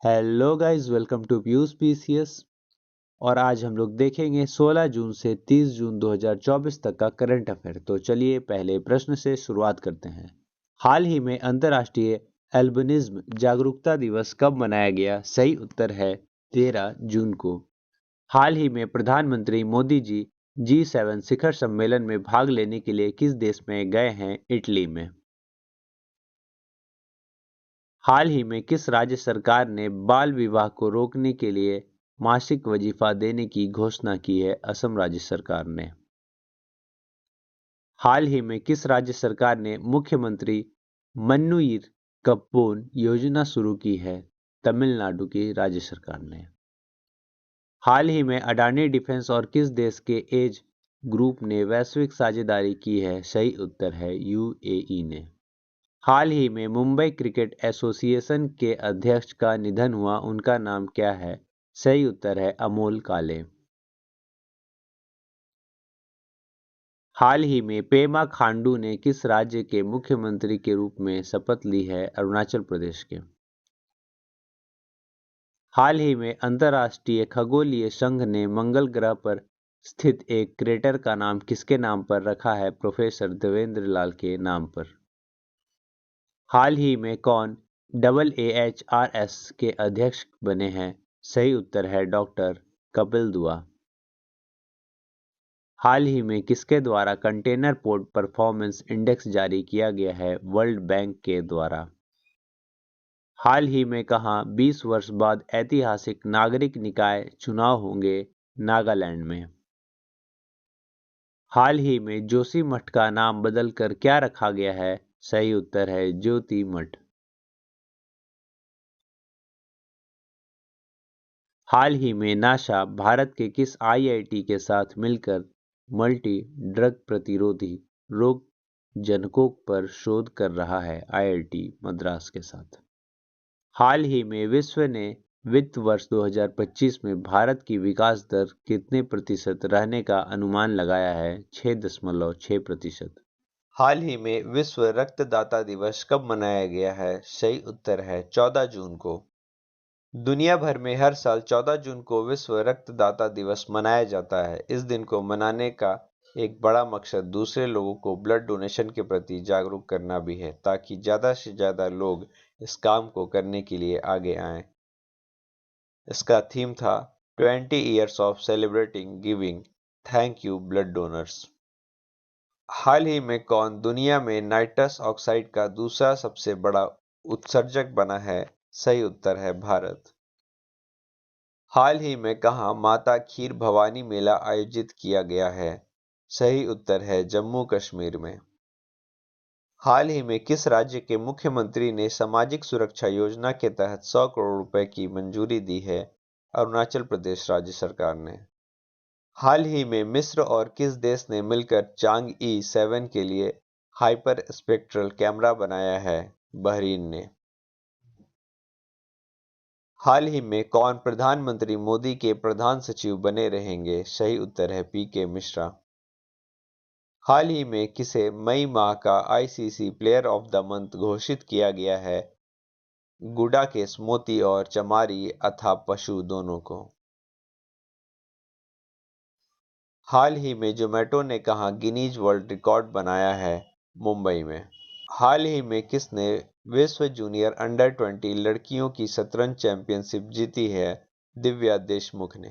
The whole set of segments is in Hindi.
Hello guys, welcome to views PCS. और आज हम लोग देखेंगे 16 जून से 30 जून 2024 तक का करंट अफेयर। तो चलिए पहले प्रश्न से शुरुआत करते हैं। हाल ही में अंतर्राष्ट्रीय एल्बिनिज्म जागरूकता दिवस कब मनाया गया? सही उत्तर है 13 जून को। हाल ही में प्रधानमंत्री मोदी जी G7 शिखर सम्मेलन में भाग लेने के लिए किस देश में गए हैं? इटली में। हाल ही में किस राज्य सरकार ने बाल विवाह को रोकने के लिए मासिक वजीफा देने की घोषणा की है? असम राज्य सरकार ने। हाल ही में किस राज्य सरकार ने मुख्यमंत्री मन्नुयिर कप्पोन योजना शुरू की है? तमिलनाडु की राज्य सरकार ने। हाल ही में अडानी डिफेंस और किस देश के एज ग्रुप ने वैश्विक साझेदारी की है? सही उत्तर है यूएई ने। हाल ही में मुंबई क्रिकेट एसोसिएशन के अध्यक्ष का निधन हुआ, उनका नाम क्या है? सही उत्तर है अमोल काले। हाल ही में पेमा खांडू ने किस राज्य के मुख्यमंत्री के रूप में शपथ ली है? अरुणाचल प्रदेश के। हाल ही में अंतर्राष्ट्रीय खगोलीय संघ ने मंगल ग्रह पर स्थित एक क्रेटर का नाम किसके नाम पर रखा है? प्रोफेसर देवेंद्र लाल के नाम पर। हाल ही में कौन AAHRS के अध्यक्ष बने हैं? सही उत्तर है डॉक्टर कपिल दुआ। हाल ही में किसके द्वारा कंटेनर पोर्ट परफॉर्मेंस इंडेक्स जारी किया गया है? वर्ल्ड बैंक के द्वारा। हाल ही में कहां 20 वर्ष बाद ऐतिहासिक नागरिक निकाय चुनाव होंगे? नागालैंड में। हाल ही में जोशी मठ का नाम बदलकर क्या रखा गया है? सही उत्तर है ज्योति मठ। हाल ही में नासा भारत के किस आईआईटी के साथ मिलकर मल्टी ड्रग प्रतिरोधी रोग जनकों पर शोध कर रहा है? आईआईटी मद्रास के साथ। हाल ही में विश्व ने वित्त वर्ष 2025 में भारत की विकास दर कितने प्रतिशत रहने का अनुमान लगाया है? 6.6%। हाल ही में विश्व रक्तदाता दिवस कब मनाया गया है? सही उत्तर है 14 जून को। दुनिया भर में हर साल 14 जून को विश्व रक्तदाता दिवस मनाया जाता है। इस दिन को मनाने का एक बड़ा मकसद दूसरे लोगों को ब्लड डोनेशन के प्रति जागरूक करना भी है, ताकि ज़्यादा से ज़्यादा लोग इस काम को करने के लिए आगे आएं। इसका थीम था 20 years of celebrating giving, thank you blood donors. हाल ही में कौन दुनिया में नाइट्रस ऑक्साइड का दूसरा सबसे बड़ा उत्सर्जक बना है? सही उत्तर है भारत। हाल ही में कहां माता खीर भवानी मेला आयोजित किया गया है? सही उत्तर है जम्मू कश्मीर में। हाल ही में किस राज्य के मुख्यमंत्री ने सामाजिक सुरक्षा योजना के तहत 100 करोड़ रुपए की मंजूरी दी है? अरुणाचल प्रदेश राज्य सरकार ने। हाल ही में मिस्र और किस देश ने मिलकर चांग-ई 7 के लिए हाइपर स्पेक्ट्रल कैमरा बनाया है? बहरीन ने। हाल ही में कौन प्रधानमंत्री मोदी के प्रधान सचिव बने रहेंगे? सही उत्तर है पीके मिश्रा। हाल ही में किसे मई माह का ICC player of the month घोषित किया गया है? गुडाकेश मोती और चमारी अथा पशु दोनों को। हाल ही में जोमेटो ने कहा गिनीज वर्ल्ड रिकॉर्ड बनाया है? मुंबई में। हाल ही में किसने विश्व जूनियर अंडर 20 लड़कियों की शतरंज चैंपियनशिप जीती है? दिव्या देशमुख ने।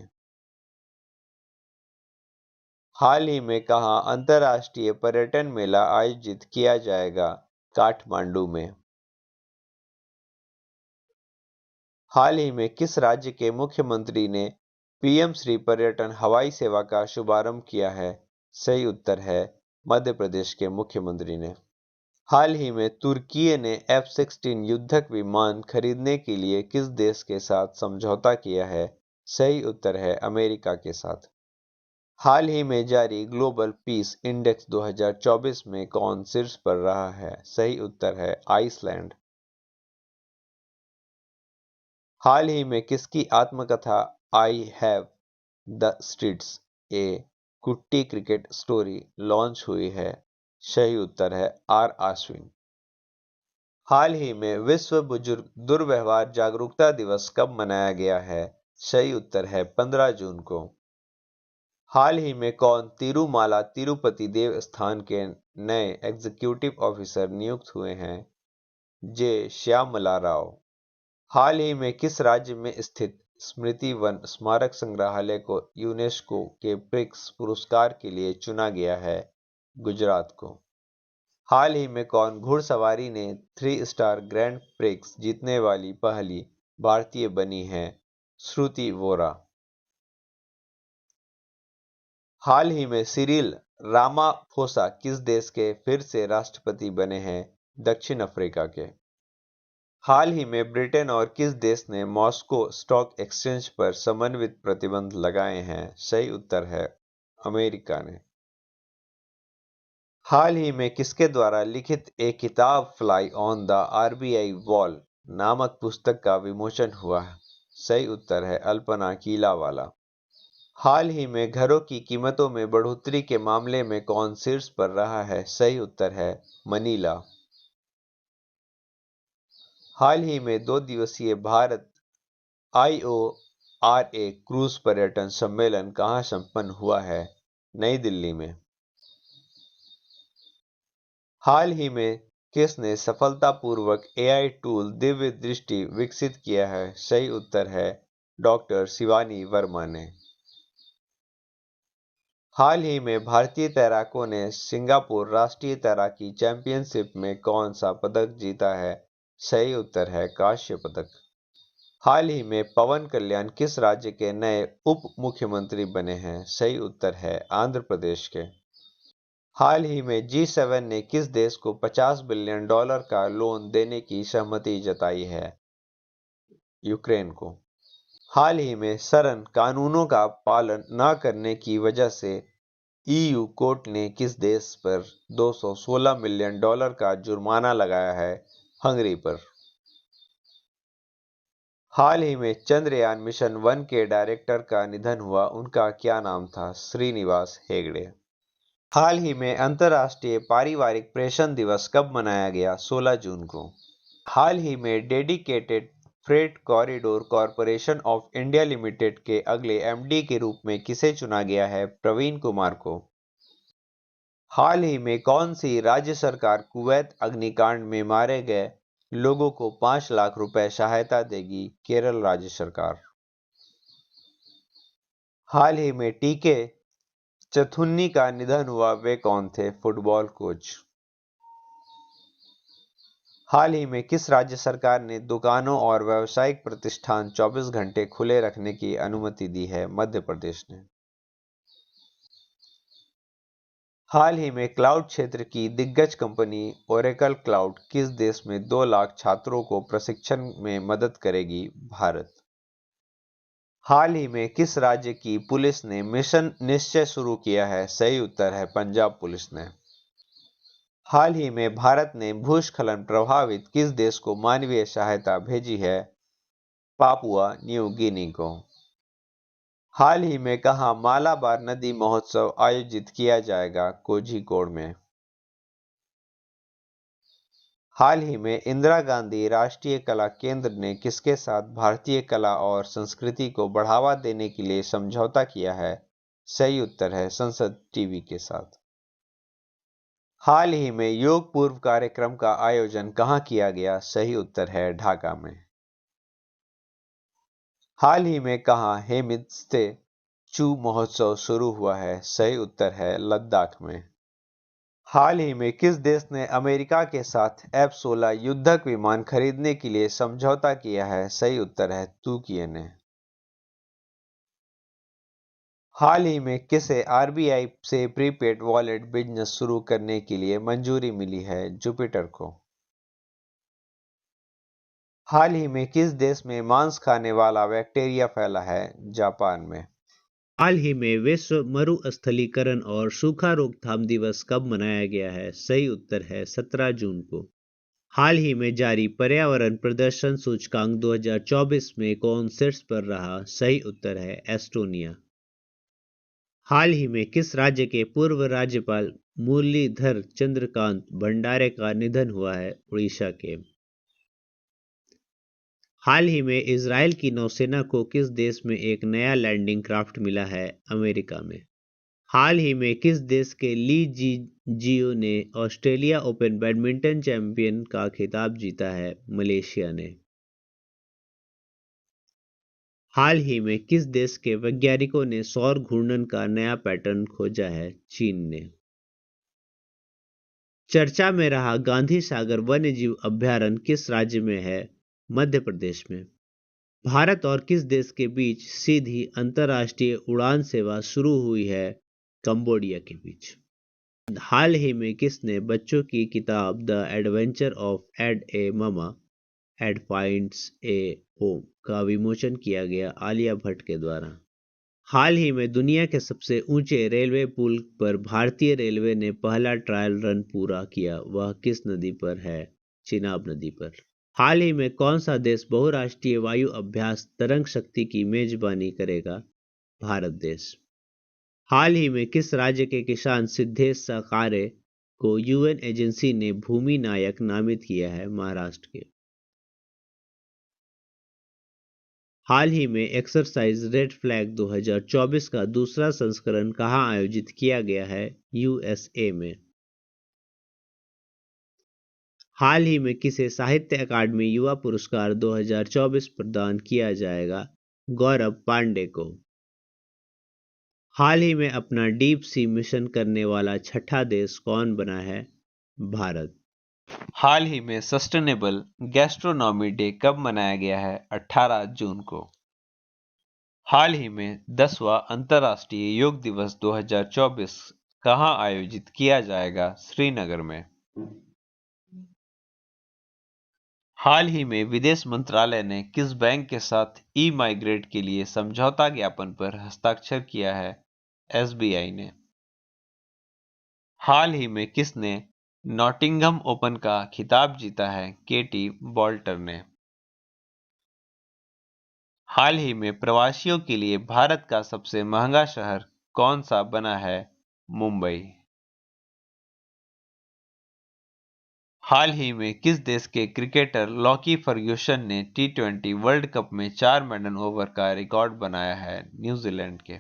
हाल ही में कहां अंतर्राष्ट्रीय पर्यटन मेला आयोजित किया जाएगा? काठमांडू में। हाल ही में किस राज्य के मुख्यमंत्री ने पीएम श्री पर्यटन हवाई सेवा का शुभारंभ किया है? सही उत्तर है मध्य प्रदेश के मुख्यमंत्री ने। हाल ही में तुर्की ने F-16 युद्धक विमान खरीदने के लिए किस देश के साथ समझौता किया है? सही उत्तर है अमेरिका के साथ। हाल ही में जारी ग्लोबल पीस इंडेक्स 2024 में कौन शीर्ष पर रहा है? सही उत्तर है आइसलैंड। हाल ही में किसकी आत्मकथा आई हैव द स्ट्रीट्स ए कुट्टी क्रिकेट स्टोरी लॉन्च हुई है? सही उत्तर है आर आश्विन। हाल ही में विश्व बुजुर्ग दुर्व्यवहार जागरूकता दिवस कब मनाया गया है? सही उत्तर है 15 जून को। हाल ही में कौन तिरुमाला तिरुपति देवस्थान के नए एग्जीक्यूटिव ऑफिसर नियुक्त हुए हैं? जे श्यामला राव। हाल ही में किस राज्य में स्थित स्मृति वन स्मारक संग्रहालय को यूनेस्को के ब्रिक्स पुरस्कार के लिए चुना गया है? गुजरात को। हाल ही में कौन घुड़सवारी ने 3 स्टार ग्रैंड प्रिक्स जीतने वाली पहली भारतीय बनी है? श्रुति वोरा। हाल ही में सिरिल रामाफोसा किस देश के फिर से राष्ट्रपति बने हैं? दक्षिण अफ्रीका के। हाल ही में ब्रिटेन और किस देश ने मॉस्को स्टॉक एक्सचेंज पर समन्वित प्रतिबंध लगाए हैं? सही उत्तर है अमेरिका ने। हाल ही में किसके द्वारा लिखित एक किताब fly on the RBI wall नामक पुस्तक का विमोचन हुआ है? सही उत्तर है अल्पना कीलावाला। हाल ही में घरों की कीमतों में बढ़ोतरी के मामले में कौन शीर्ष पर रहा है? सही उत्तर है मनीला। हाल ही में 2 दिवसीय भारत IORA क्रूज पर्यटन सम्मेलन कहाँ संपन्न हुआ है? नई दिल्ली में। हाल ही में किसने सफलतापूर्वक AI टूल दिव्य दृष्टि विकसित किया है? सही उत्तर है डॉक्टर शिवानी वर्मा ने। हाल ही में भारतीय तैराकों ने सिंगापुर राष्ट्रीय तैराकी चैंपियनशिप में कौन सा पदक जीता है? सही उत्तर है कांस्य पदक। हाल ही में पवन कल्याण किस राज्य के नए उप मुख्यमंत्री बने हैं? सही उत्तर है आंध्र प्रदेश के। हाल ही में G7 ने किस देश को $50 बिलियन का लोन देने की सहमति जताई है? यूक्रेन को। हाल ही में शरण कानूनों का पालन न करने की वजह से EU कोर्ट ने किस देश पर $216 मिलियन का जुर्माना लगाया है? हंगरी पर। हाल ही में चंद्रयान मिशन 1 के डायरेक्टर का निधन हुआ, उनका क्या नाम था? श्रीनिवास हेगड़े। हाल ही में अंतर्राष्ट्रीय पारिवारिक प्रेषण दिवस कब मनाया गया? 16 जून को। हाल ही में dedicated freight corridor corporation of India limited के अगले MD के रूप में किसे चुना गया है? प्रवीण कुमार को। हाल ही में कौन सी राज्य सरकार कुवैत अग्निकांड में मारे गए लोगों को 5 लाख रुपए सहायता देगी? केरल राज्य सरकार। हाल ही में टीके चथुन्नी का निधन हुआ, वे कौन थे? Football coach. हाल ही में किस राज्य सरकार ने दुकानों और व्यावसायिक प्रतिष्ठान 24 घंटे खुले रखने की अनुमति दी है? मध्य प्रदेश ने। हाल ही में क्लाउड क्षेत्र की दिग्गज कंपनी ओरेकल क्लाउड किस देश में 2 लाख छात्रों को प्रशिक्षण में मदद करेगी? भारत। हाल ही में किस राज्य की पुलिस ने मिशन निश्चय शुरू किया है? सही उत्तर है पंजाब पुलिस ने। हाल ही में भारत ने भूस्खलन प्रभावित किस देश को मानवीय सहायता भेजी है? पापुआ न्यू गिनी को। हाल ही में कहाँ मालाबार नदी महोत्सव आयोजित किया जाएगा? कोझिकोड में। हाल ही में इंदिरा गांधी राष्ट्रीय कला केंद्र ने किसके साथ भारतीय कला और संस्कृति को बढ़ावा देने के लिए समझौता किया है? सही उत्तर है संसद टीवी के साथ। हाल ही में योग पूर्व कार्यक्रम का आयोजन कहाँ किया गया? सही उत्तर है ढाका में। हाल ही में कहाँ हेमित्से चू महोत्सव शुरू हुआ है? सही उत्तर है लद्दाख में। हाल ही में किस देश ने अमेरिका के साथ F-16 युद्धक विमान खरीदने के लिए समझौता किया है? सही उत्तर है तुर्की ने। हाल ही में किसे RBI से प्रीपेड वॉलेट बिजनेस शुरू करने के लिए मंजूरी मिली है? जुपिटर को। हाल ही में किस देश में मांस खाने वाला बैक्टीरिया फैला है? जापान में। हाल ही में विश्व मरुस्थलीकरण और सूखा रोकथाम दिवस कब मनाया गया है? सही उत्तर है 17 जून को। हाल ही में जारी पर्यावरण प्रदर्शन सूचकांक 2024 में कौन शीर्ष पर रहा? सही उत्तर है एस्टोनिया। हाल ही में किस राज्य के पूर्व राज्यपाल मुरलीधर चंद्रकांत भंडारे का निधन हुआ है? उड़ीसा के। हाल ही में इजराइल की नौसेना को किस देश में एक नया लैंडिंग क्राफ्ट मिला है? अमेरिका में। हाल ही में किस देश के ली जी जियो ने ऑस्ट्रेलिया ओपन बैडमिंटन चैंपियन का खिताब जीता है? मलेशिया ने। हाल ही में किस देश के वैज्ञानिकों ने सौर घूर्णन का नया पैटर्न खोजा है? चीन ने। चर्चा में रहा गांधी सागर वन्यजीव अभयारण्य किस राज्य में है? मध्य प्रदेश में। भारत और किस देश के बीच सीधी अंतर्राष्ट्रीय उड़ान सेवा शुरू हुई है? कंबोडिया के बीच। हाल ही में किसने बच्चों की किताब the adventure of Ed a mama Ed finds a home का विमोचन किया गया? आलिया भट्ट के द्वारा। हाल ही में दुनिया के सबसे ऊंचे रेलवे पुल पर भारतीय रेलवे ने पहला ट्रायल रन पूरा किया, वह किस नदी पर है? चिनाब नदी पर। हाल ही में कौन सा देश बहुराष्ट्रीय वायु अभ्यास तरंग शक्ति की मेजबानी करेगा? भारत देश। हाल ही में किस राज्य के किसान सिद्धेश सकारे को यूएन एजेंसी ने भूमि नायक नामित किया है? महाराष्ट्र के। हाल ही में एक्सरसाइज रेड फ्लैग 2024 का दूसरा संस्करण कहां आयोजित किया गया है? यूएसए में। हाल ही में किसे साहित्य अकादमी युवा पुरस्कार 2024 प्रदान किया जाएगा? गौरव पांडे को। हाल ही में अपना डीप सी मिशन करने वाला छठा देश कौन बना है? भारत। हाल ही में सस्टेनेबल गैस्ट्रोनॉमी डे कब मनाया गया है? 18 जून को। हाल ही में 10वां अंतर्राष्ट्रीय योग दिवस 2024 कहां आयोजित किया जाएगा? श्रीनगर में। हाल ही में विदेश मंत्रालय ने किस बैंक के साथ ई माइग्रेट के लिए समझौता ज्ञापन पर हस्ताक्षर किया है? एसबीआई ने। हाल ही में किसने नॉटिंघम ओपन का खिताब जीता है? केटी बॉल्टर ने। हाल ही में प्रवासियों के लिए भारत का सबसे महंगा शहर कौन सा बना है? मुंबई। हाल ही में किस देश के क्रिकेटर लॉकी फर्ग्यूसन ने टी20 वर्ल्ड कप में 4 मेडन ओवर का रिकॉर्ड बनाया है? न्यूजीलैंड के।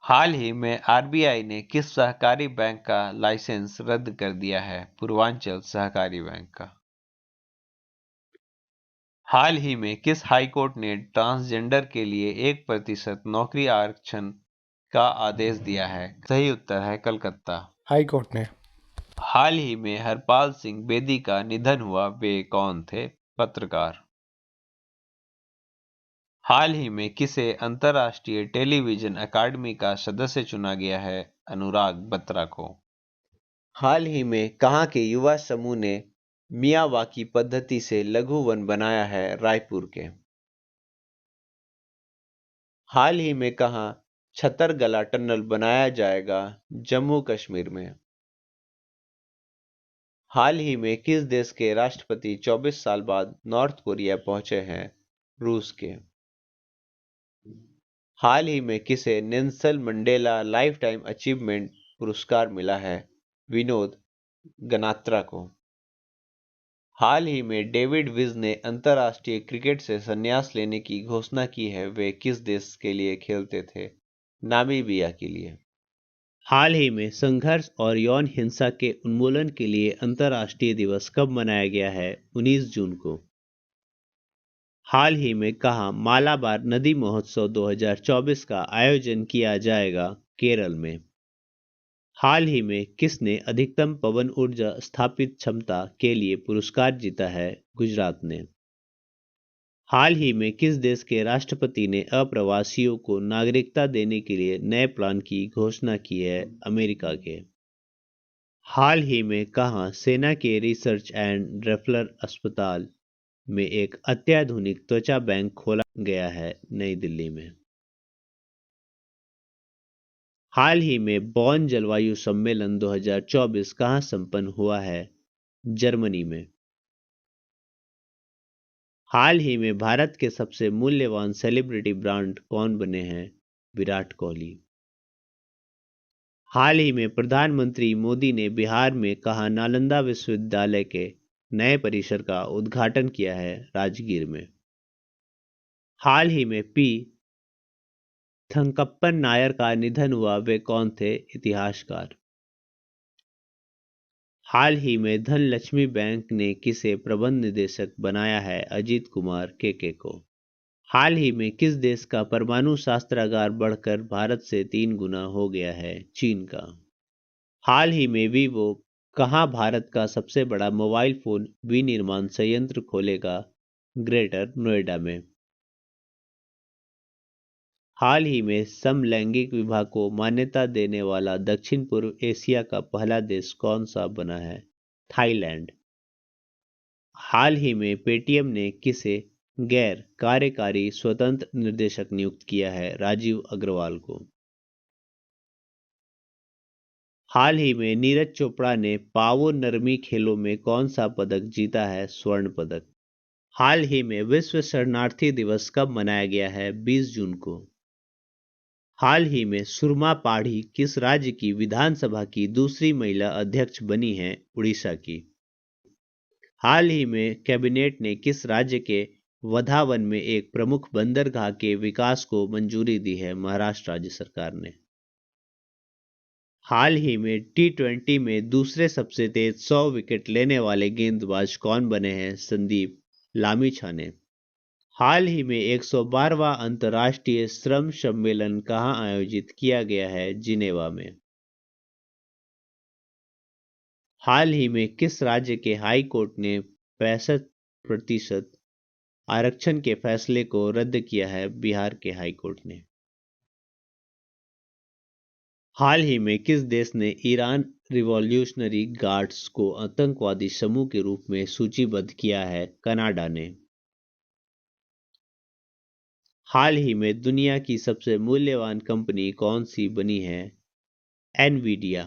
हाल ही में आरबीआई ने किस सहकारी बैंक का लाइसेंस रद्द कर दिया है? पूर्वांचल सहकारी बैंक का। हाल ही में किस हाईकोर्ट ने ट्रांसजेंडर के लिए 1% नौकरी आरक्षण का आदेश दिया है? सही उत्तर है कलकत्ता हाई कोर्ट ने। हाल ही में हरपाल सिंह बेदी का निधन हुआ, वे कौन थे? पत्रकार। हाल ही में किसे अंतर्राष्ट्रीय टेलीविजन अकादमी का सदस्य चुना गया है? अनुराग बत्रा को। हाल ही में कहां के युवा समूह ने मियावाकी पद्धति से लघु वन बनाया है? रायपुर के। हाल ही में कहां छतरगला टनल बनाया जाएगा? जम्मू कश्मीर में। हाल ही में किस देश के राष्ट्रपति 24 साल बाद नॉर्थ कोरिया पहुंचे हैं? रूस के। हाल ही में किसे Nelson Mandela life time achievement पुरस्कार मिला है? विनोद गनात्रा को। हाल ही में डेविड विज ने अंतर्राष्ट्रीय क्रिकेट से संन्यास लेने की घोषणा की है, वे किस देश के लिए खेलते थे? नामीबिया के लिए। हाल ही में संघर्ष और यौन हिंसा के उन्मूलन के लिए अंतर्राष्ट्रीय दिवस कब मनाया गया है? 19 जून को। हाल ही में कहां मालाबार नदी महोत्सव 2024 का आयोजन किया जाएगा? केरल में। हाल ही में किसने अधिकतम पवन ऊर्जा स्थापित क्षमता के लिए पुरस्कार जीता है? गुजरात ने। हाल ही में किस देश के राष्ट्रपति ने अप्रवासियों को नागरिकता देने के लिए नए प्लान की घोषणा की है? अमेरिका के। हाल ही में कहां सेना के रिसर्च एंड रेफरल अस्पताल में एक अत्याधुनिक त्वचा बैंक खोला गया है? नई दिल्ली में। हाल ही में बॉन जलवायु सम्मेलन 2024 कहां संपन्न हुआ है? जर्मनी में। हाल ही में भारत के सबसे मूल्यवान सेलिब्रिटी ब्रांड कौन बने हैं? विराट कोहली। हाल ही में प्रधानमंत्री मोदी ने बिहार में कहा नालंदा विश्वविद्यालय के नए परिसर का उद्घाटन किया है राजगीर में। हाल ही में पी थंकप्पन नायर का निधन हुआ, वे कौन थे? इतिहासकार। हाल ही में धनलक्ष्मी बैंक ने किसे प्रबंध निदेशक बनाया है? अजीत कुमार केके को। हाल ही में किस देश का परमाणु शस्त्रागार बढ़कर भारत से 3 गुना हो गया है? चीन का। हाल ही में वीवो कहां भारत का सबसे बड़ा मोबाइल फोन विनिर्माण संयंत्र खोलेगा? ग्रेटर नोएडा में। हाल ही में समलैंगिक विवाह को मान्यता देने वाला दक्षिण पूर्व एशिया का पहला देश कौन सा बना है? थाईलैंड। हाल ही में पेटीएम ने किसे गैर कार्यकारी स्वतंत्र निर्देशक नियुक्त किया है? राजीव अग्रवाल को। हाल ही में नीरज चोपड़ा ने पावो नरमी खेलों में कौन सा पदक जीता है? स्वर्ण पदक। हाल ही में विश्व शरणार्थी दिवस कब मनाया गया है? 20 जून को। हाल ही में सुरमा पाढ़ी किस राज्य की विधानसभा की दूसरी महिला अध्यक्ष बनी है? उड़ीसा की। हाल ही में कैबिनेट ने किस राज्य के वधावन में एक प्रमुख बंदरगाह के विकास को मंजूरी दी है? महाराष्ट्र राज्य सरकार ने। हाल ही में टी20 में दूसरे सबसे तेज 100 विकेट लेने वाले गेंदबाज कौन बने हैं? संदीप लामिछाने। हाल ही में 112वां अंतर्राष्ट्रीय श्रम सम्मेलन कहां आयोजित किया गया है? जिनेवा में। हाल ही में किस राज्य के हाई कोर्ट ने 65% आरक्षण के फैसले को रद्द किया है? बिहार के हाई कोर्ट ने। हाल ही में किस देश ने ईरान रिवॉल्यूशनरी गार्ड्स को आतंकवादी समूह के रूप में सूचीबद्ध किया है? कनाडा ने। हाल ही में दुनिया की सबसे मूल्यवान कंपनी कौन सी बनी है? एनवीडिया।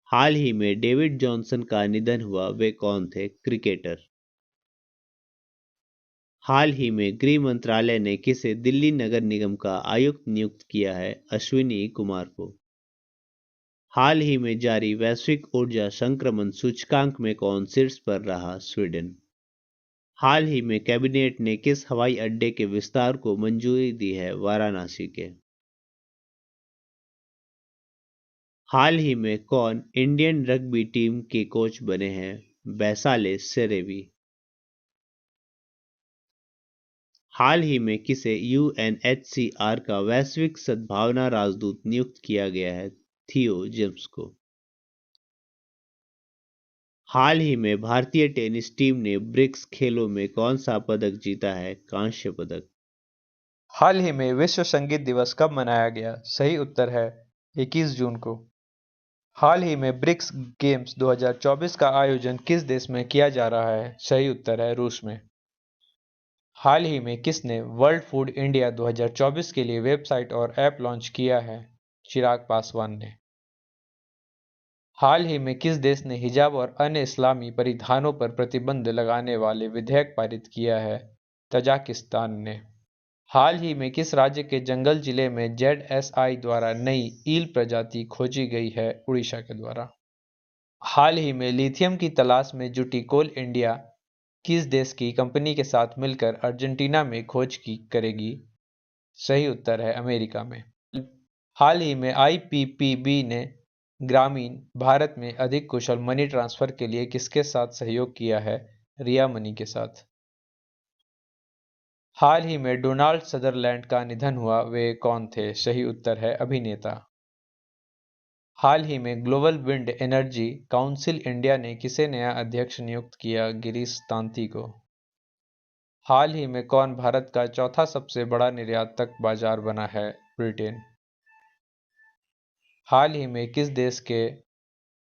हाल ही में डेविड जॉनसन का निधन हुआ, वे कौन थे? क्रिकेटर। हाल ही में गृह मंत्रालय ने किसे दिल्ली नगर निगम का आयुक्त नियुक्त किया है? अश्विनी कुमार को। हाल ही में जारी वैश्विक ऊर्जा संक्रमण सूचकांक में कौन शीर्ष पर रहा? स्वीडन। हाल ही में कैबिनेट ने किस हवाई अड्डे के विस्तार को मंजूरी दी है? वाराणसी के। हाल ही में कौन इंडियन रग्बी टीम के कोच बने हैं? बैसाले सेरेवी। हाल ही में किसे यूएनएचसीआर का वैश्विक सद्भावना राजदूत नियुक्त किया गया है? थियो जेम्स को। हाल ही में भारतीय टेनिस टीम ने ब्रिक्स खेलों में कौन सा पदक जीता है? कांस्य पदक। हाल ही में विश्व संगीत दिवस कब मनाया गया? सही उत्तर है 21 जून को। हाल ही में ब्रिक्स गेम्स 2024 का आयोजन किस देश में किया जा रहा है? सही उत्तर है रूस में। हाल ही में किसने वर्ल्ड फूड इंडिया 2024 के लिए वेबसाइट और ऐप लॉन्च किया है? चिराग पासवान ने। हाल ही में किस देश ने हिजाब और अन्य इस्लामी परिधानों पर प्रतिबंध लगाने वाले विधेयक पारित किया है? तजाकिस्तान ने। हाल ही में किस राज्य के जंगल जिले में जेडएसआई द्वारा नई ईल प्रजाति खोजी गई है? उड़ीसा के द्वारा। हाल ही में लिथियम की तलाश में जुटी कोल इंडिया किस देश की कंपनी के साथ मिलकर अर्जेंटीना में खोज की करेगी? सही उत्तर है अमेरिका में। हाल ही में आईपीपीबी ने ग्रामीण भारत में अधिक कुशल मनी ट्रांसफर के लिए किसके साथ सहयोग किया है? रिया मनी के साथ। हाल ही में डोनाल्ड सदरलैंड का निधन हुआ, वे कौन थे? सही उत्तर है अभिनेता। हाल ही में global wind energy council India ने किसे नया अध्यक्ष नियुक्त किया? गिरीश तांती को। हाल ही में कौन भारत का चौथा सबसे बड़ा निर्यातक बाजार बना है? ब्रिटेन। हाल ही में किस देश के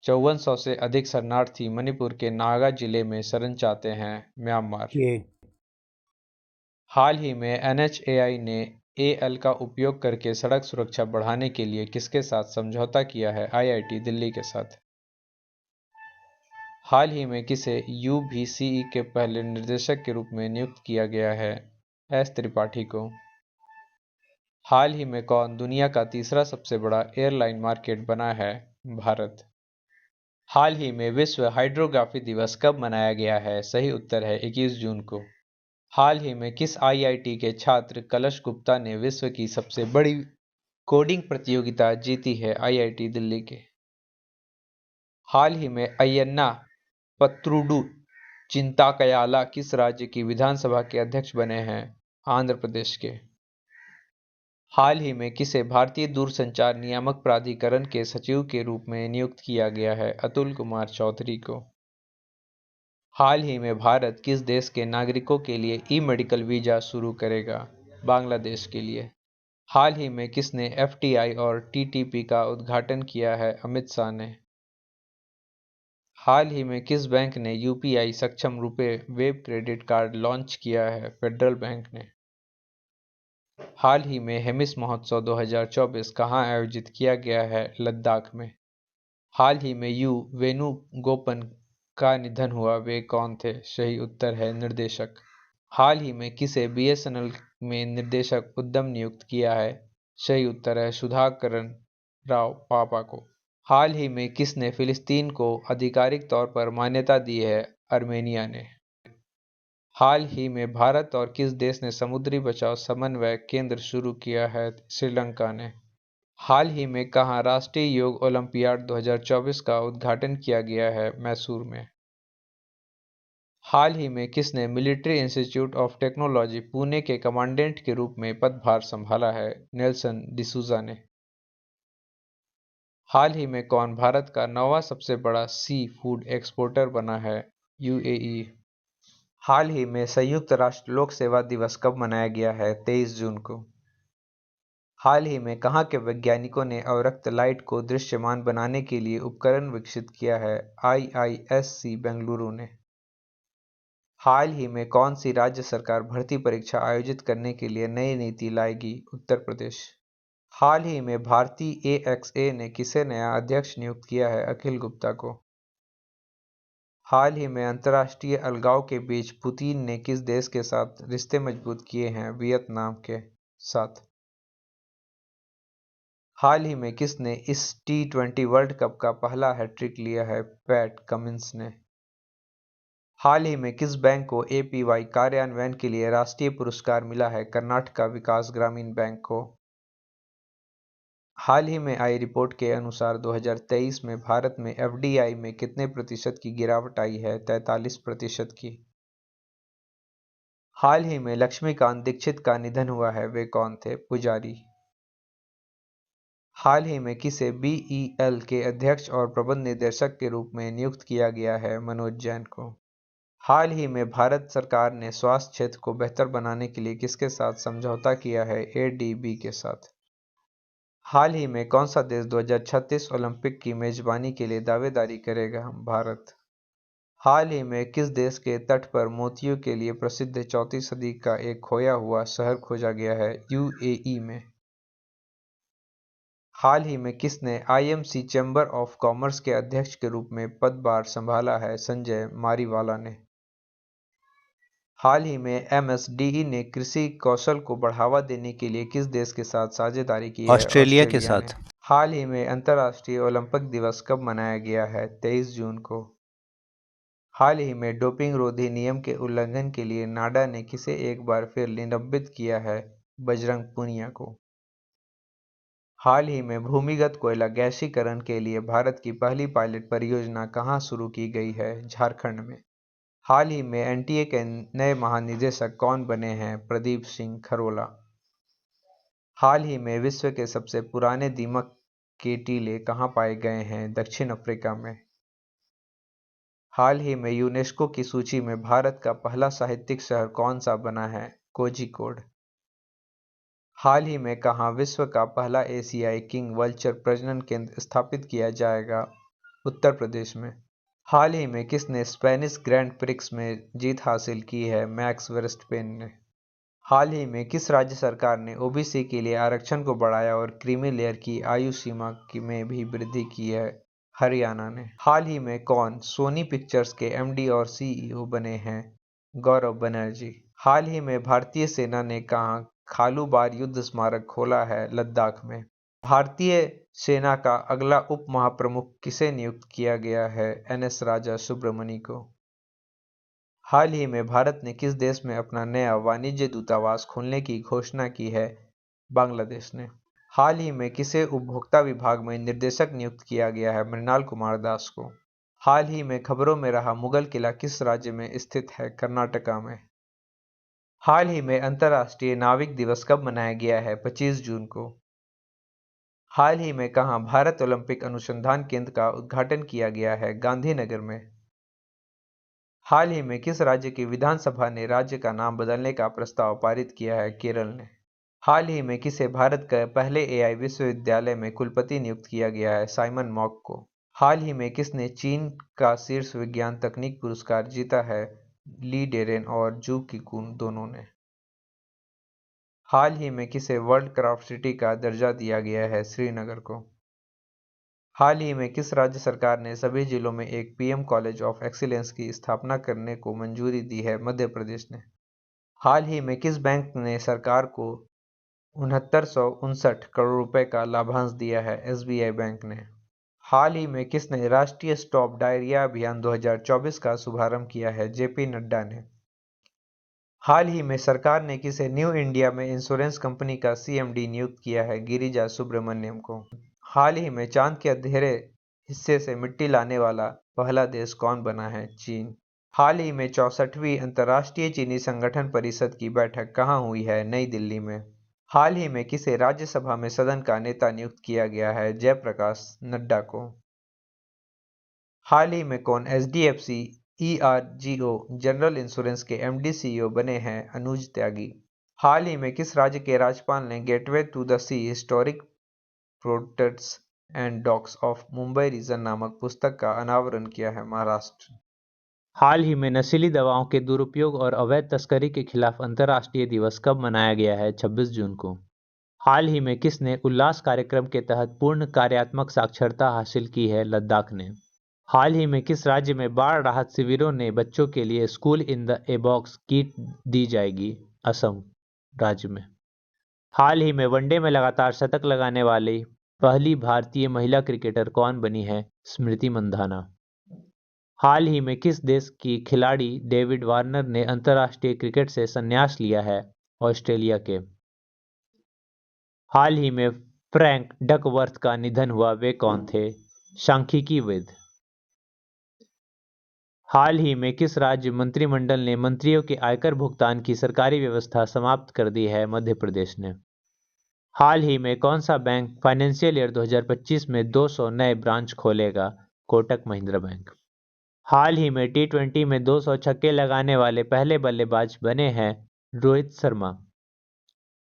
5400 से अधिक शरणार्थी मणिपुर के नागा जिले में शरण चाहते हैं? म्यांमार। हाल ही में एनएचएआई ने एएल का उपयोग करके सड़क सुरक्षा बढ़ाने के लिए किसके साथ समझौता किया है? आईआईटी दिल्ली के साथ। हाल ही में किसे यूवीसीई के पहले निर्देशक के रूप में नियुक्त किया गया है? एस त्रिपाठी को। हाल ही में कौन दुनिया का तीसरा सबसे बड़ा एयरलाइन मार्केट बना है? भारत। हाल ही में विश्व हाइड्रोग्राफी दिवस कब मनाया गया है? सही उत्तर है 21 जून को। हाल ही में किस आईआईटी के छात्र कलश गुप्ता ने विश्व की सबसे बड़ी कोडिंग प्रतियोगिता जीती है? आईआईटी दिल्ली के। हाल ही में अय्यन्ना पत्रुडू चिंताकयाला किस राज्य की विधानसभा के अध्यक्ष बने हैं? आंध्र प्रदेश के। हाल ही में किसे भारतीय दूरसंचार नियामक प्राधिकरण के सचिव के रूप में नियुक्त किया गया है? अतुल कुमार चौधरी को। हाल ही में भारत किस देश के नागरिकों के लिए ई मेडिकल वीजा शुरू करेगा? बांग्लादेश के लिए। हाल ही में किसने एफटीआई और टीटीपी का उद्घाटन किया है? अमित शाह ने। हाल ही में किस बैंक ने यूपीआई सक्षम RuPay web credit card launch किया है? फेडरल बैंक ने। हाल ही में हेमिस महोत्सव 2024 कहाँ आयोजित किया गया है? लद्दाख में। हाल ही में यू वेणुगोपन का निधन हुआ, वे कौन थे? सही उत्तर है निर्देशक। हाल ही में किसे बीएसएनएल में निर्देशक उद्यम नियुक्त किया है? सही उत्तर है सुधाकरन राव पापा को। हाल ही में किसने फिलिस्तीन को आधिकारिक तौर पर मान्यता दी है? आर्मेनिया ने। हाल ही में भारत और किस देश ने समुद्री बचाव समन्वय केंद्र शुरू किया है? श्रीलंका ने। हाल ही में कहाँ राष्ट्रीय योग ओलंपियाड 2024 का उद्घाटन किया गया है? मैसूर में। हाल ही में किसने military institute of technology Pune के कमांडेंट के रूप में पदभार संभाला है? नेल्सन डिसूजा ने। हाल ही में कौन भारत का 9वां सबसे बड़ा सी फूड एक्सपोर्टर बना है? यूएई। हाल ही में संयुक्त राष्ट्र लोक सेवा दिवस कब मनाया गया है? 23 जून को। हाल ही में कहाँ के वैज्ञानिकों ने अवरक्त लाइट को दृश्यमान बनाने के लिए उपकरण विकसित किया है? आईआईएससी बेंगलुरु ने। हाल ही में कौन सी राज्य सरकार भर्ती परीक्षा आयोजित करने के लिए नई नीति लाएगी? उत्तर प्रदेश। हाल ही में भारतीय एएक्सए ने किसे नया अध्यक्ष नियुक्त किया है? अखिल गुप्ता को। हाल ही में अंतर्राष्ट्रीय अलगाव के बीच पुतिन ने किस देश के साथ रिश्ते मजबूत किए हैं? वियतनाम के साथ। हाल ही में किसने इस टी20 वर्ल्ड कप का पहला हैट्रिक लिया है? पैट कमिंस ने। हाल ही में किस बैंक को एपीवाई कार्यान्वयन के लिए राष्ट्रीय पुरस्कार मिला है? कर्नाटका विकास ग्रामीण बैंक को। हाल ही में आई रिपोर्ट के अनुसार 2023 में भारत में एफडीआई में कितने प्रतिशत की गिरावट आई है? 43% की। हाल ही में लक्ष्मीकांत दीक्षित का निधन हुआ है, वे कौन थे? पुजारी। हाल ही में किसे बीईएल के अध्यक्ष और प्रबंध निदेशक के रूप में नियुक्त किया गया है? मनोज जैन को। हाल ही में भारत सरकार ने स्वास्थ्य क्षेत्र को बेहतर बनाने के लिए किसके साथ समझौता किया है? एडीबी के साथ। हाल ही में कौन सा देश 2036 ओलंपिक की मेजबानी के लिए दावेदारी करेगा? भारत। हाल ही में किस देश के तट पर मोतियों के लिए प्रसिद्ध 4वीं सदी का एक खोया हुआ शहर खोजा गया है? यूएई में। हाल ही में किसने आईएमसी चैम्बर ऑफ कॉमर्स के अध्यक्ष के रूप में पदभार संभाला है? संजय मारीवाला ने। हाल ही में एमएसडीई ने कृषि कौशल को बढ़ावा देने के लिए किस देश के साथ साझेदारी की है? ऑस्ट्रेलिया के ऑस्ट्रेलिया ने। साथ। हाल ही में अंतर्राष्ट्रीय ओलंपिक दिवस कब मनाया गया है? 23 जून को। हाल ही में डोपिंग रोधी नियम के उल्लंघन के लिए नाडा ने किसे एक बार फिर निलंबित किया है? बजरंग पुनिया को। हाल ही में भूमिगत कोयला गैसीकरण के लिए भारत की पहली पायलट परियोजना कहाँ शुरू की गई है? झारखंड में। हाल ही में एनटीए के नए महानिदेशक कौन बने हैं? प्रदीप सिंह खरोला। हाल ही में विश्व के सबसे पुराने दीमक के टीले कहाँ पाए गए हैं? दक्षिण अफ्रीका में। हाल ही में यूनेस्को की सूची में भारत का पहला साहित्यिक शहर कौन सा बना है? कोझिकोड। हाल ही में कहाँ विश्व का पहला एशियाई किंग वल्चर प्रजनन केंद्र स्थापित किया जाएगा? उत्तर प्रदेश में। हाल ही में किसने स्पेनिश ग्रैंड प्रिक्स में जीत हासिल की है? मैक्स वर्स्टपेन ने। हाल ही में किस राज्य सरकार ने ओबीसी के लिए आरक्षण को बढ़ाया और क्रीमी लेयर की आयु सीमा में भी वृद्धि की है? हरियाणा ने। हाल ही में कौन सोनी पिक्चर्स के एमडी और सीईओ बने हैं? गौरव बनर्जी। हाल ही में भारतीय सेना ने कहाँ खालूबार युद्ध स्मारक खोला है? लद्दाख में। भारतीय सेना का अगला उप महाप्रमुख किसे नियुक्त किया गया है? एनएस राजा सुब्रमणी को। हाल ही में भारत ने किस देश में अपना नया वाणिज्य दूतावास खोलने की घोषणा की है? बांग्लादेश ने। हाल ही में किसे उपभोक्ता विभाग में निर्देशक नियुक्त किया गया है? मृणाल कुमार दास को। हाल ही में खबरों में रहा मुगल किला किस राज्य में स्थित है? कर्नाटका में। हाल ही में अंतर्राष्ट्रीय नाविक दिवस कब मनाया गया है? 25 जून को। हाल ही में कहाँ भारत ओलंपिक अनुसंधान केंद्र का उद्घाटन किया गया है? गांधीनगर में। हाल ही में किस राज्य की विधानसभा ने राज्य का नाम बदलने का प्रस्ताव पारित किया है? केरल ने। हाल ही में किसे भारत के पहले एआई विश्वविद्यालय में कुलपति नियुक्त किया गया है? साइमन मॉक को। हाल ही में किसने चीन का शीर्ष विज्ञान तकनीक पुरस्कार जीता है? ली डेरेन और जू किकुन दोनों ने। हाल ही में किसे वर्ल्ड क्राफ्ट सिटी का दर्जा दिया गया है? श्रीनगर को। हाल ही में किस राज्य सरकार ने सभी जिलों में एक पीएम कॉलेज ऑफ एक्सीलेंस की स्थापना करने को मंजूरी दी है? मध्य प्रदेश ने। हाल ही में किस बैंक ने सरकार को 6959 करोड़ रुपए का लाभांश दिया है? एसबीआई बैंक ने। हाल ही में किसने राष्ट्रीय स्टॉप डायरिया अभियान 2024 का शुभारंभ किया है? जेपी नड्डा ने। हाल ही में सरकार ने किसे न्यू इंडिया में इंश्योरेंस कंपनी का सीएमडी नियुक्त किया है? गिरिजा सुब्रमण्यम को। हाल ही में चांद के अंधेरे हिस्से से मिट्टी लाने वाला पहला देश कौन बना है? चीन। हाल ही में 64वीं अंतर्राष्ट्रीय चीनी संगठन परिषद की बैठक कहाँ हुई है? नई दिल्ली में। हाल ही में किसे राज्यसभा में सदन का नेता नियुक्त किया गया है? जयप्रकाश नड्डा को। हाल ही में कौन एचडीएफसी ईआरजीओ जनरल इंश्योरेंस के एमडी सीईओ बने हैं? अनुज त्यागी। हाल ही में किस राज्य के राज्यपाल ने gateway to the sea historic products and docks of Mumbai region नामक पुस्तक का अनावरण किया है? महाराष्ट्र। हाल ही में नशीली दवाओं के दुरुपयोग और अवैध तस्करी के खिलाफ अंतर्राष्ट्रीय दिवस कब मनाया गया है? 26 जून को। हाल ही में किसने उल्लास कार्यक्रम के तहत पूर्ण कार्यात्मक साक्षरता हासिल की है? लद्दाख ने। हाल ही में किस राज्य में बाढ़ राहत शिविरों ने बच्चों के लिए school in the a box kit दी जाएगी? असम राज्य में। हाल ही में वनडे में लगातार शतक लगाने वाली पहली भारतीय महिला क्रिकेटर कौन बनी है? स्मृति मंधाना। हाल ही में किस देश की खिलाड़ी डेविड वार्नर ने अंतर्राष्ट्रीय क्रिकेट से संन्यास लिया है? ऑस्ट्रेलिया के। हाल ही में फ्रैंक डकवर्थ का निधन हुआ, वे कौन थे? सांख्यिकीविद। हाल ही में किस राज्य मंत्रिमंडल ने मंत्रियों के आयकर भुगतान की सरकारी व्यवस्था समाप्त कर दी है? मध्य प्रदेश ने। हाल ही में कौन सा बैंक फाइनेंशियल ईयर 2025 में 200 नए ब्रांच खोलेगा? कोटक महिंद्रा बैंक। हाल ही में टी20 में 200 छक्के लगाने वाले पहले बल्लेबाज बने हैं रोहित शर्मा।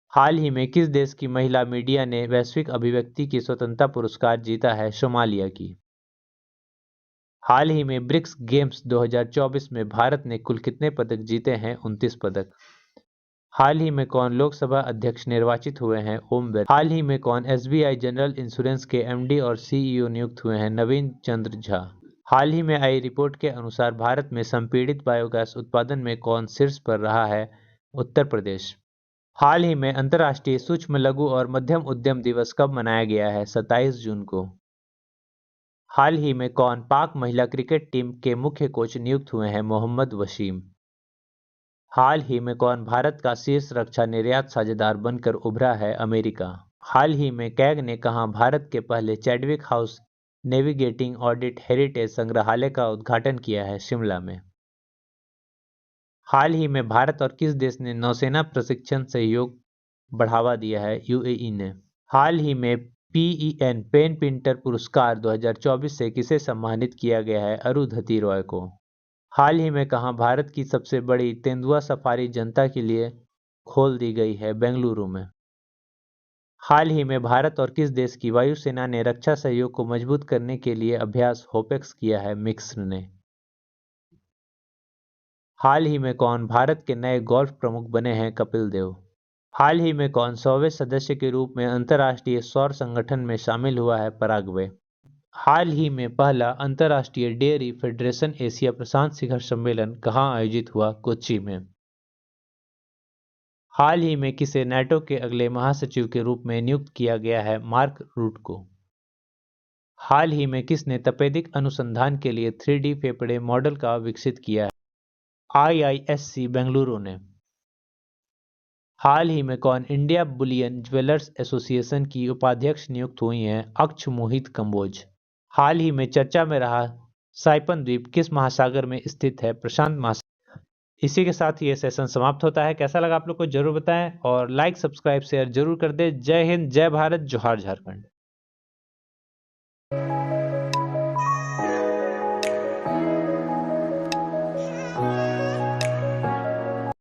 हाल ही में किस देश की महिला मीडिया ने वैश्विक अभिव्यक्ति की स्वतंत्रता पुरस्कार जीता है? सोमालिया की। हाल ही में ब्रिक्स गेम्स 2024 में भारत ने कुल कितने पदक जीते हैं? 29 पदक। हाल ही में कौन लोकसभा अध्यक्ष निर्वाचित हुए हैं? ओम बिरला। हाल ही में कौन एसबीआई जनरल इंश्योरेंस के एमडी और सीईओ नियुक्त हुए हैं? नवीन चंद्र झा। हाल ही में आई रिपोर्ट के अनुसार भारत में संपीड़ित बायोगैस उत्पादन में कौन शीर्ष पर रहा है? उत्तर प्रदेश। हाल ही में अंतर्राष्ट्रीय सूक्ष्म लघु और मध्यम उद्यम दिवस कब मनाया गया है? 27 जून को। हाल ही में कौन पाक महिला क्रिकेट टीम के मुख्य कोच नियुक्त हुए हैं? मोहम्मद वसीम। हाल ही में कौन भारत का शीर्ष रक्षा निर्यात साझेदार बनकर उभरा है? अमेरिका। हाल ही में कैग ने कहां भारत के पहले Chadwick house navigating audit heritage संग्रहालय का उद्घाटन किया है? शिमला में। हाल ही में भारत और किस देश ने नौसेना प्रशिक्षण सहयोग बढ़ावा दिया है? यूएई ने। हाल ही में पीईएन पेन प्रिंटर पुरस्कार 2024 से किसे सम्मानित किया गया है? अरुंधति रॉय को। हाल ही में कहां भारत की सबसे बड़ी तेंदुआ सफारी जनता के लिए खोल दी गई है? बेंगलुरु में। हाल ही में भारत और किस देश की वायुसेना ने रक्षा सहयोग को मजबूत करने के लिए अभ्यास होपेक्स किया है? मिस्र ने। हाल ही में कौन भारत के नए गोल्फ प्रमुख बने हैं? कपिल देव। हाल ही में कौन 100वें सदस्य के रूप में अंतर्राष्ट्रीय सौर संगठन में शामिल हुआ है? पराग्वे। हाल ही में पहला अंतर्राष्ट्रीय डेयरी फेडरेशन एशिया प्रशांत शिखर सम्मेलन कहाँ आयोजित हुआ? कोच्चि में। हाल ही में किसे नाटो के अगले महासचिव के रूप में नियुक्त किया गया है? मार्क रूट को। हाल ही में किसने तपेदिक अनुसंधान के लिए 3D फेफड़े मॉडल का विकसित किया है? IISc बेंगलुरु ने। हाल ही में कौन इंडिया बुलियन ज्वेलर्स एसोसिएशन की उपाध्यक्ष नियुक्त हुई हैं? अक्ष मोहित कंबोज। हाल ही में चर्चा में रहा साइपन द्वीप किस महासागर में स्थित है? प्रशांत महासागर। इसी के साथ ये सेशन समाप्त होता है। कैसा लगा आप लोग को जरूर बताएं और लाइक सब्सक्राइब शेयर जरूर कर दें। जय हिंद, जय भारत, जोहार झारखंड।